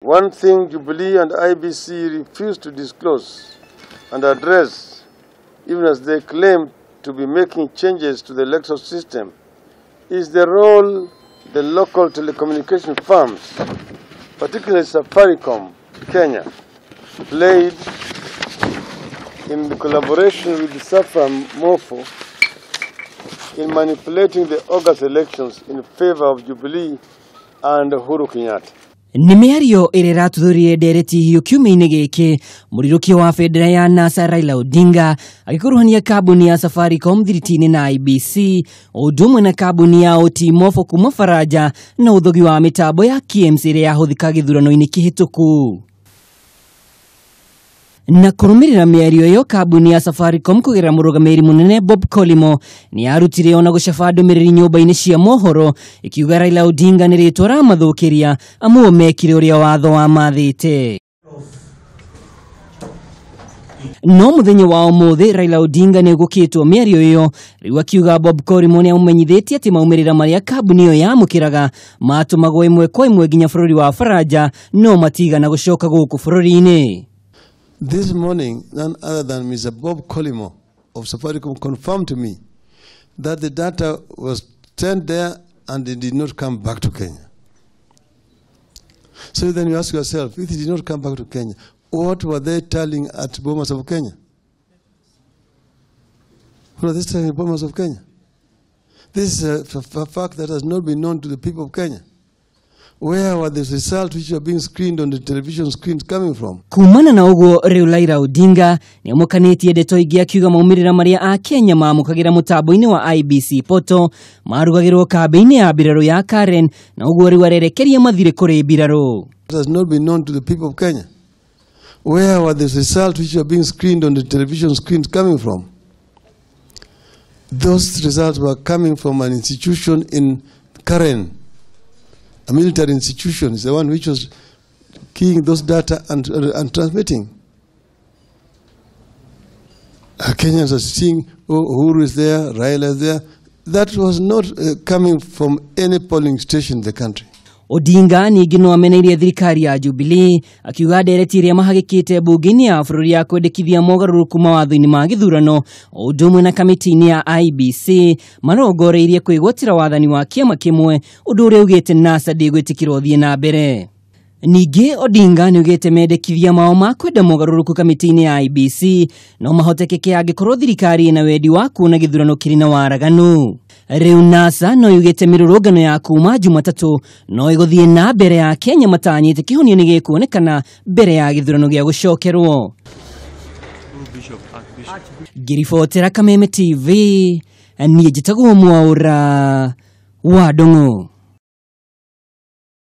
One thing Jubilee and IEBC refuse to disclose and address, even as they claim to be making changes to the electoral system, is the role the local telecommunication firms, particularly Safaricom, Kenya, played in the collaboration with the Safaricom Morpho in manipulating the August elections in favor of Jubilee and Uhuru Kenyatta. Ni miario iratuthurie ndereti hiyo kiumia-ini giki murirukia wa federa ya NASA Raila Odinga agikuruhania kambuni ya Safaricom, thiriti-ini na IEBC udumwe na kambuni ya OTO Morpho kuuma Faraja na uthogi wa mitambo ya KMC iria yahuthika githurano-ini kihituku. Na kurumirira miario yo kambuni ya Safaricom kugira murugamiriri munene Bob Collymore ni arutire ona gucaba ndumiriri nyumba-ini cia mohoro ikiuga Raila Odinga ni ritwa mathogeirwo amuo mekire uria watho wa mathite. No muthenya wa umuthi Raila Odinga ni augukitwo miario iyo riu akiuga Bob Collymore ni aumenyithetie ati maumirira maria kambuni iyo yamukiraga matumagwo imwe kwa imwe nginya bururi wa Faraja no matigana gucoka guku bururi-ini. This morning, none other than Mr. Bob Collymore of Safaricom confirmed to me that the data was sent there and it did not come back to Kenya. So then you ask yourself, if it did not come back to Kenya, what were they telling at Bomas of Kenya? What were they telling at Bomas of Kenya? This is a fact that has not been known to the people of Kenya. Where were the results which are being screened on the television screens coming from? Kumana na uguo Riu Raila Odinga ni amukanitie ndeto ingi akiuga maumirira maria a Kenya mamukagira mutambo-ini wa IEBC poto marugagirwo kambi-ini ya biraro ya Karen na uguo riu arerekeria mathire kuri biraro. It has not been known to the people of Kenya. Where were the results which are being screened on the television screens coming from? Those results were coming from an institution in Karen. A military institution is the one which was keying those data and transmitting. Kenyans are seeing, oh, Uhuru is there, Raila is there. That was not coming from any polling station in the country. Odinga ni gino ameneirie thirikari ya Jubilee akiuga ndereti iria mahagikite bunge-ini ya bururi ya kwendekithia mogaruruku mawatho-ini ma githurano udumwe na kamiti-ini ya IEBC marongoreirie kwigwatira wathani wa kiama kimwe undu uria ugite NASA ndigwitikirwo thie na mbere. Ningi Odinga ni ugite mendekithia mao ma kwenda mogaruruku kamiti-ini ya IEBC no mahotekeke angikorwo thirikari na wendi wa kuona githurano kiri na waraganu. Riu NASA no yugite mirurungano ya kuuma Jumatatu no iguthie na mbere ya Kenya matanyite kihonio ni gikuonekana mbere ya githurano gia gucokerwo. Giribotera Kameme TV ni njitagwo Mwaura wa Ndung'u.